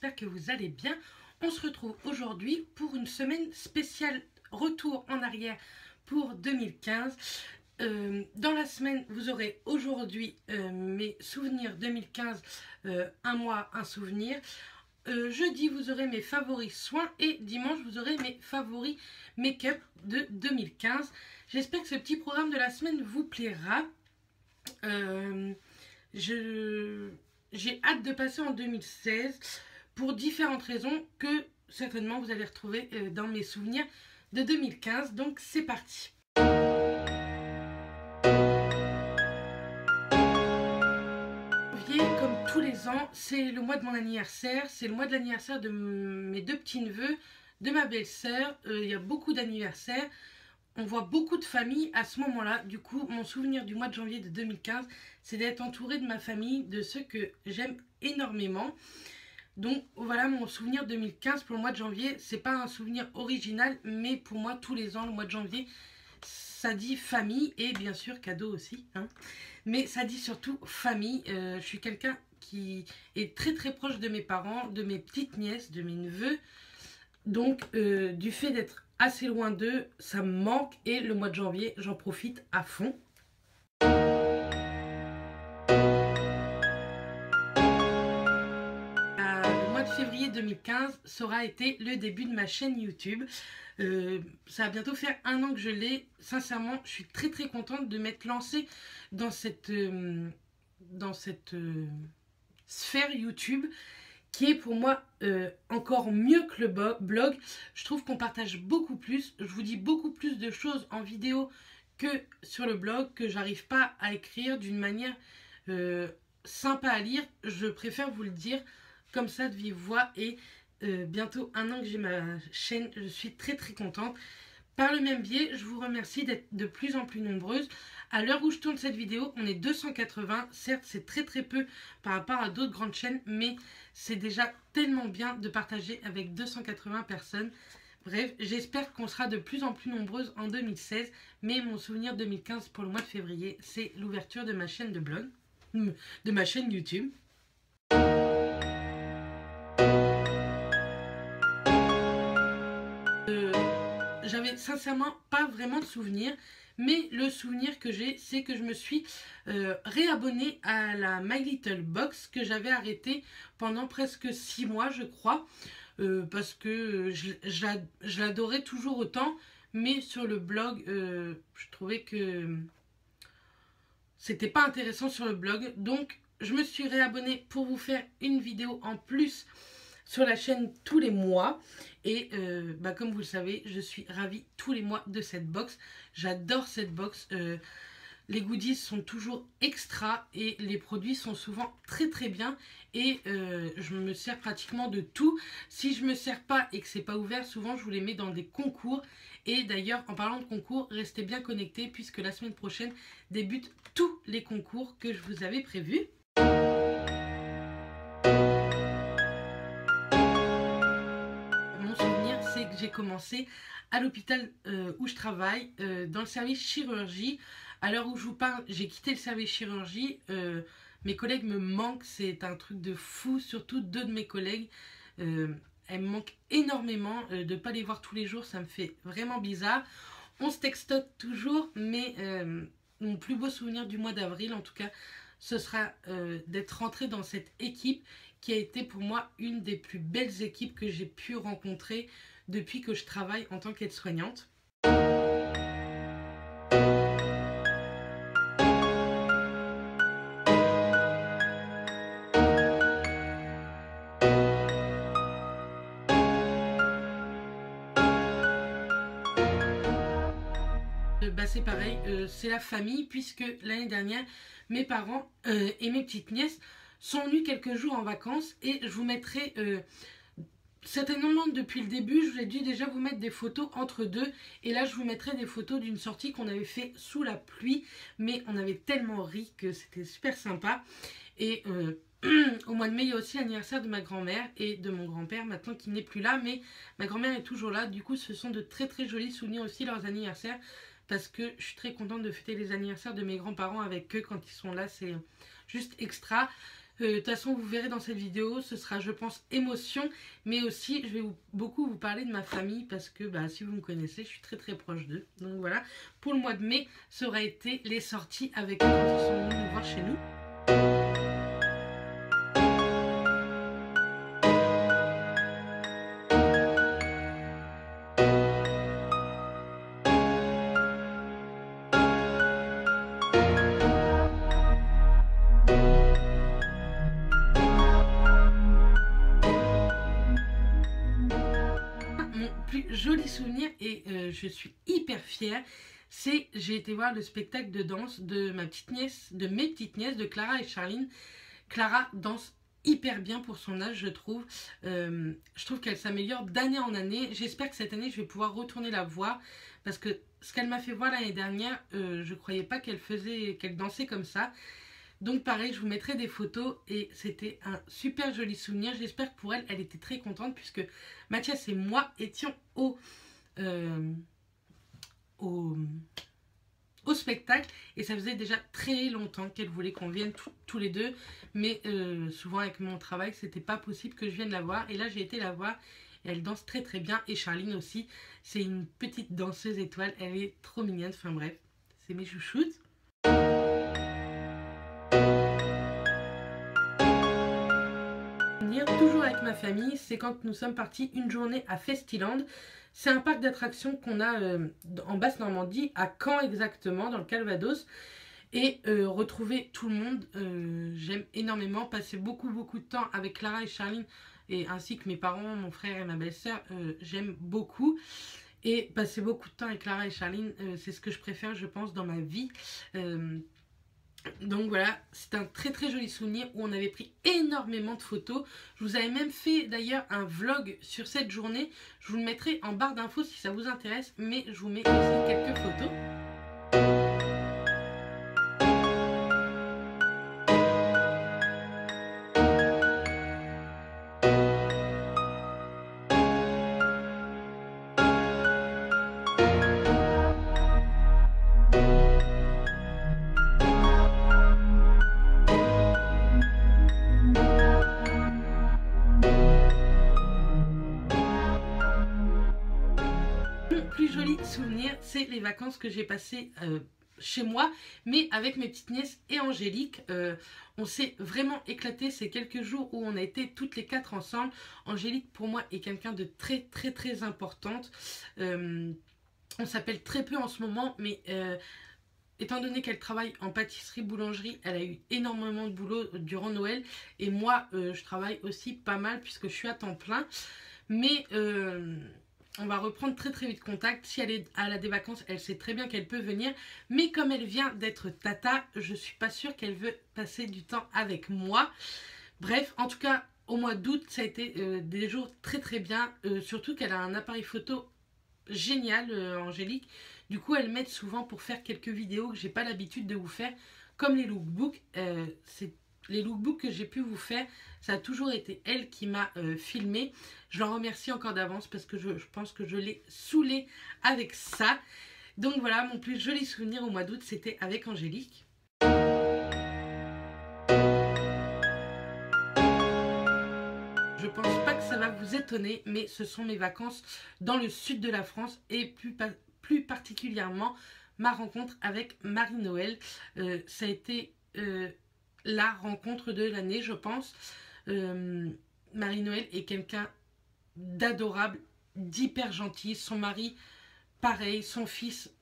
j'espère que vous allez bien. On se retrouve aujourd'hui pour une semaine spéciale retour en arrière pour 2015. Dans la semaine, vous aurez aujourd'hui mes souvenirs 2015, un mois, un souvenir. Jeudi, vous aurez mes favoris soins et dimanche, vous aurez mes favoris make-up de 2015. J'espère que ce petit programme de la semaine vous plaira. J'ai hâte de passer en 2016 pour différentes raisons que certainement vous allez retrouver dans mes souvenirs de 2015. Donc c'est parti. Comme tous les ans, c'est le mois de mon anniversaire, c'est le mois de l'anniversaire de mes deux petits-neveux, de ma belle-sœur. Il y a beaucoup d'anniversaires, on voit beaucoup de familles à ce moment-là. Du coup, mon souvenir du mois de janvier de 2015, c'est d'être entourée de ma famille, de ceux que j'aime énormément. Donc voilà mon souvenir 2015 pour le mois de janvier. C'est pas un souvenir original, mais pour moi, tous les ans, le mois de janvier, ça dit famille et bien sûr cadeau aussi, hein. Mais ça dit surtout famille. Je suis quelqu'un qui est très très proche de mes parents, de mes petites nièces, de mes neveux. Donc du fait d'être assez loin d'eux, ça me manque et le mois de janvier, j'en profite à fond. Le mois de février 2015, ça aura été le début de ma chaîne YouTube. Ça va bientôt faire un an que je l'ai. Sincèrement, je suis très très contente de m'être lancée dans cette sphère YouTube qui est pour moi encore mieux que le blog. Je trouve qu'on partage beaucoup plus. Je vous dis beaucoup plus de choses en vidéo que sur le blog, que j'arrive pas à écrire d'une manière sympa à lire. Je préfère vous le dire comme ça de vive voix. Et bientôt un an que j'ai ma chaîne, je suis très très contente. Par le même biais, je vous remercie d'être de plus en plus nombreuses. À l'heure où je tourne cette vidéo, on est 280. Certes, c'est très très peu par rapport à d'autres grandes chaînes, mais c'est déjà tellement bien de partager avec 280 personnes. Bref, j'espère qu'on sera de plus en plus nombreuses en 2016. Mais mon souvenir 2015 pour le mois de février, c'est l'ouverture de ma chaîne de blog, de ma chaîne YouTube. J'avais sincèrement pas vraiment de souvenir, mais le souvenir que j'ai, c'est que je me suis réabonnée à la My Little Box que j'avais arrêtée pendant presque 6 mois, je crois, parce que je l'adorais toujours autant, mais sur le blog, je trouvais que c'était pas intéressant sur le blog, donc je me suis réabonnée pour vous faire une vidéo en plus sur la chaîne tous les mois. Et comme vous le savez, je suis ravie tous les mois de cette box. J'adore cette box. Les goodies sont toujours extra et les produits sont souvent très très bien. Et je me sers pratiquement de tout. Si je me sers pas et que c'est pas ouvert, souvent je vous les mets dans des concours. Et d'ailleurs, en parlant de concours, restez bien connectés puisque la semaine prochaine débutent tous les concours que je vous avais prévus. Que j'ai commencé à l'hôpital où je travaille, dans le service chirurgie. À l'heure où je vous parle, j'ai quitté le service chirurgie. Mes collègues me manquent, c'est un truc de fou, surtout 2 de mes collègues. Elles me manquent énormément, de ne pas les voir tous les jours, ça me fait vraiment bizarre. On se textote toujours, mais mon plus beau souvenir du mois d'avril, en tout cas, ce sera d'être rentrée dans cette équipe qui a été pour moi une des plus belles équipes que j'ai pu rencontrer depuis que je travaille en tant qu'aide-soignante. C'est pareil, c'est la famille puisque l'année dernière, mes parents et mes petites nièces sont venus quelques jours en vacances et je vous mettrai... certainement depuis le début, je vous ai dû déjà vous mettre des photos entre deux. Et là, je vous mettrai des photos d'une sortie qu'on avait fait sous la pluie. Mais on avait tellement ri que c'était super sympa. Et au mois de mai, il y a aussi l'anniversaire de ma grand-mère et de mon grand-père, maintenant qui n'est plus là. Mais ma grand-mère est toujours là. Du coup, ce sont de très très jolis souvenirs aussi, leurs anniversaires. Parce que je suis très contente de fêter les anniversaires de mes grands-parents avec eux quand ils sont là. C'est juste extra. De toute façon, vous verrez dans cette vidéo, ce sera, je pense, émotion, mais aussi, je vais beaucoup vous parler de ma famille, parce que, si vous me connaissez, je suis très très proche d'eux. Donc voilà, pour le mois de mai, ça aura été les sorties avec eux quand ils sont venus nous voir chez nous. Joli souvenir et je suis hyper fière, c'est j'ai été voir le spectacle de danse de mes petites nièces, de Clara et Charline. Clara danse hyper bien pour son âge, je trouve. Je trouve qu'elle s'améliore d'année en année. J'espère que cette année je vais pouvoir retourner la voir, parce que ce qu'elle m'a fait voir l'année dernière, je croyais pas qu'elle dansait comme ça. Donc pareil, je vous mettrai des photos et c'était un super joli souvenir. J'espère que pour elle, elle était très contente, puisque Mathias et moi étions au spectacle, et ça faisait déjà très longtemps qu'elle voulait qu'on vienne tous les deux, mais souvent avec mon travail, c'était pas possible que je vienne la voir, et là j'ai été la voir et elle danse très très bien. Et Charline aussi, c'est une petite danseuse étoile, elle est trop mignonne. Enfin bref, c'est mes chouchoutes. Toujours avec ma famille, c'est quand nous sommes partis une journée à Festiland. C'est un parc d'attractions qu'on a en Basse-Normandie, à Caen exactement, dans le Calvados. Et retrouver tout le monde, j'aime énormément. Passer beaucoup de temps avec Clara et Charline, et ainsi que mes parents, mon frère et ma belle-sœur, j'aime beaucoup. Et passer beaucoup de temps avec Clara et Charline, c'est ce que je préfère, je pense, dans ma vie. Donc voilà, c'est un très très joli souvenir où on avait pris énormément de photos. Je vous avais même fait d'ailleurs un vlog sur cette journée. Je vous le mettrai en barre d'infos si ça vous intéresse, mais je vous mets aussi quelques photos. Souvenir, c'est les vacances que j'ai passées chez moi, mais avec mes petites nièces et Angélique. On s'est vraiment éclaté ces quelques jours où on a été toutes les quatre ensemble. Angélique, pour moi, est quelqu'un de très très très importante. On s'appelle très peu en ce moment, mais étant donné qu'elle travaille en pâtisserie-boulangerie, elle a eu énormément de boulot durant Noël. Et moi, je travaille aussi pas mal puisque je suis à temps plein. Mais on va reprendre très très vite contact. Si elle a des vacances, elle sait très bien qu'elle peut venir. Mais comme elle vient d'être tata, je suis pas sûre qu'elle veut passer du temps avec moi. Bref, en tout cas, au mois d'août, ça a été des jours très très bien. Surtout qu'elle a un appareil photo génial, Angélique. Du coup, elle m'aide souvent pour faire quelques vidéos que j'ai pas l'habitude de vous faire. Comme les lookbooks. Les lookbooks que j'ai pu vous faire, ça a toujours été elle qui m'a filmé. Je l'en remercie encore d'avance parce que je pense que je l'ai saoulée avec ça. Donc voilà, mon plus joli souvenir au mois d'août, c'était avec Angélique. Je pense pas que ça va vous étonner, mais ce sont mes vacances dans le sud de la France et plus particulièrement ma rencontre avec Marie-Noël. Ça a été la rencontre de l'année, je pense. Marie-Noël est quelqu'un d'adorable, d'hyper gentil. Son mari, pareil. Son fils,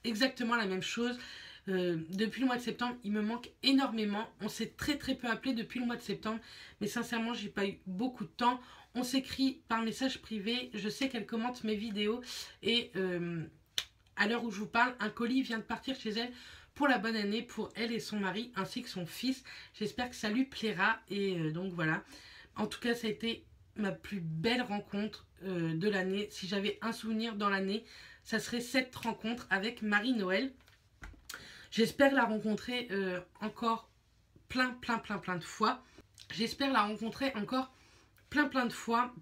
exactement la même chose. Depuis le mois de septembre, il me manque énormément. On s'est très très peu appelé depuis le mois de septembre, mais sincèrement, j'ai pas eu beaucoup de temps. On s'écrit par message privé. Je sais qu'elle commente mes vidéos et à l'heure où je vous parle, un colis vient de partir chez elle pour la bonne année pour elle et son mari ainsi que son fils. J'espère que ça lui plaira et donc voilà. En tout cas, ça a été ma plus belle rencontre de l'année. Si j'avais un souvenir dans l'année, ça serait cette rencontre avec Marie-Noël. J'espère la rencontrer encore plein de fois. J'espère la rencontrer encore plein de fois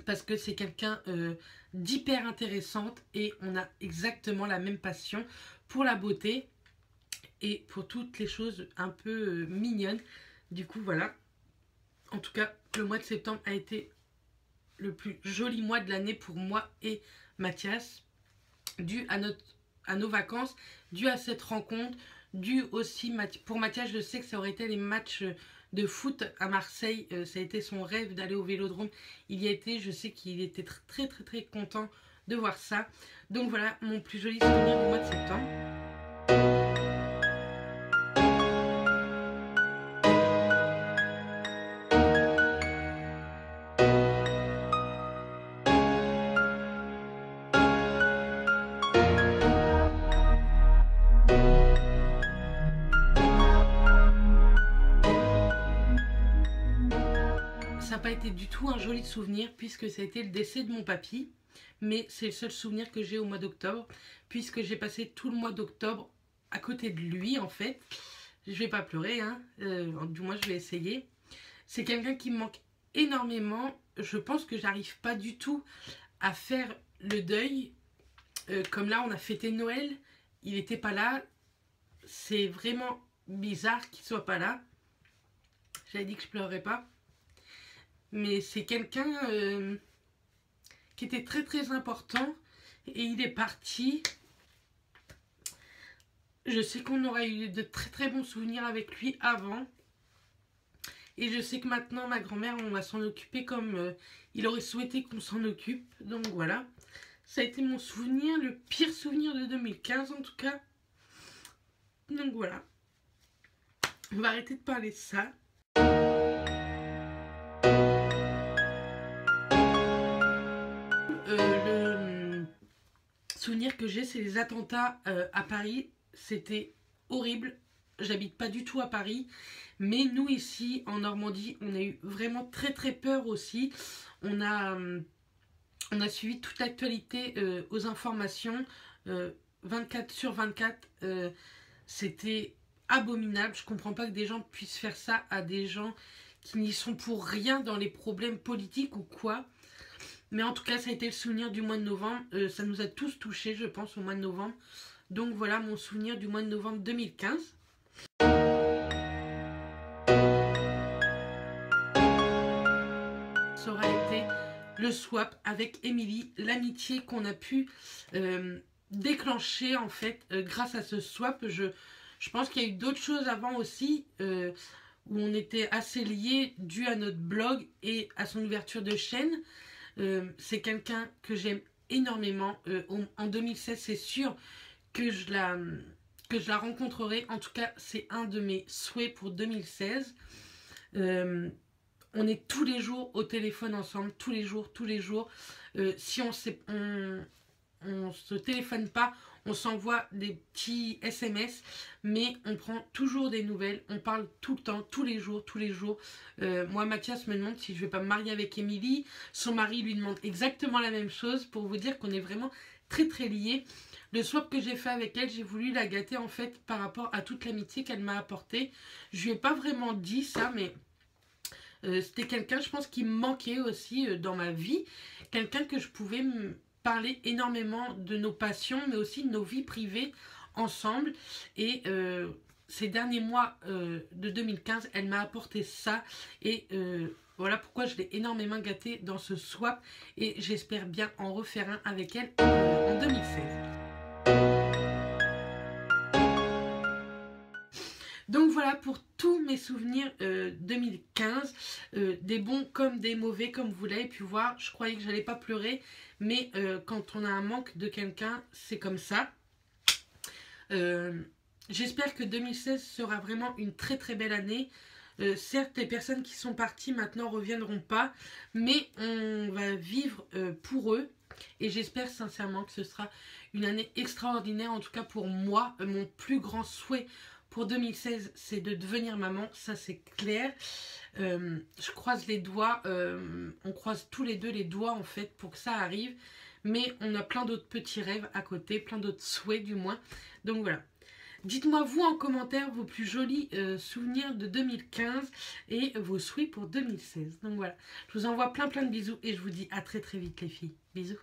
parce que c'est quelqu'un d'hyper intéressante et on a exactement la même passion pour la beauté et pour toutes les choses un peu mignonnes Du coup, voilà. En tout cas, le mois de septembre a été le plus joli mois de l'année pour moi et Mathias, dû à nos vacances, dû à cette rencontre, dû aussi, pour Mathias, je sais que ça aurait été les matchs de foot à Marseille, ça a été son rêve d'aller au Vélodrome, il y a été, je sais qu'il était très très très content de voir ça. Donc voilà, mon plus joli souvenir du mois de septembre. Ça n'a pas été du tout un joli souvenir puisque ça a été le décès de mon papy. Mais c'est le seul souvenir que j'ai au mois d'octobre, puisque j'ai passé tout le mois d'octobre à côté de lui en fait. Je vais pas pleurer, hein, du moins je vais essayer. C'est quelqu'un qui me manque énormément. Je pense que j'arrive pas du tout à faire le deuil. Comme là on a fêté Noël, il n'était pas là. C'est vraiment bizarre qu'il soit pas là. J'avais dit que je pleurerais pas. Mais c'est quelqu'un qui était très très important et il est parti. Je sais qu'on aura eu de très très bons souvenirs avec lui avant. Et je sais que maintenant ma grand-mère, on va s'en occuper comme il aurait souhaité qu'on s'en occupe. Donc voilà. Ça a été mon souvenir, le pire souvenir de 2015 en tout cas. Donc voilà. On va arrêter de parler de ça. Le souvenir que j'ai, c'est les attentats à Paris. C'était horrible. J'habite pas du tout à Paris. Mais nous ici, en Normandie, on a eu vraiment très très peur aussi. On a suivi toute l'actualité aux informations. 24/24. C'était abominable. Je comprends pas que des gens puissent faire ça à des gens qui n'y sont pour rien dans les problèmes politiques ou quoi. Mais en tout cas, ça a été le souvenir du mois de novembre. Ça nous a tous touchés, je pense, au mois de novembre. Donc voilà mon souvenir du mois de novembre 2015. Ça aura été le swap avec Émilie, l'amitié qu'on a pu déclencher en fait grâce à ce swap. Je pense qu'il y a eu d'autres choses avant aussi où on était assez liés dû à notre blog et à son ouverture de chaîne. C'est quelqu'un que j'aime énormément. En 2016, c'est sûr que je la rencontrerai. En tout cas, c'est un de mes souhaits pour 2016. On est tous les jours au téléphone ensemble, tous les jours. Si on se téléphone pas, on s'envoie des petits SMS, mais on prend toujours des nouvelles, on parle tout le temps, tous les jours. Moi, Mathias me demande si je vais pas me marier avec Émilie, son mari lui demande exactement la même chose, pour vous dire qu'on est vraiment très très liés. Le swap que j'ai fait avec elle, j'ai voulu la gâter en fait par rapport à toute l'amitié qu'elle m'a apportée. Je lui ai pas vraiment dit ça, mais c'était quelqu'un, je pense, qui me manquait aussi dans ma vie, quelqu'un que je pouvais parler énormément de nos passions, mais aussi de nos vies privées ensemble. Et ces derniers mois de 2015, elle m'a apporté ça. Et voilà pourquoi je l'ai énormément gâtée dans ce swap. Et j'espère bien en refaire un avec elle en 2016. Donc voilà pour tous mes souvenirs 2015, des bons comme des mauvais, comme vous l'avez pu voir. Je croyais que j'allais pas pleurer, mais quand on a un manque de quelqu'un, c'est comme ça. J'espère que 2016 sera vraiment une très très belle année. Certes, les personnes qui sont parties maintenant reviendront pas, mais on va vivre pour eux. Et j'espère sincèrement que ce sera une année extraordinaire, en tout cas pour moi. Mon plus grand souhait pour 2016, c'est de devenir maman, ça c'est clair. Je croise les doigts, on croise tous les deux les doigts en fait pour que ça arrive. Mais on a plein d'autres petits rêves à côté, plein d'autres souhaits du moins. Donc voilà. Dites-moi vous en commentaire vos plus jolis souvenirs de 2015 et vos souhaits pour 2016. Donc voilà, je vous envoie plein de bisous et je vous dis à très très vite les filles. Bisous.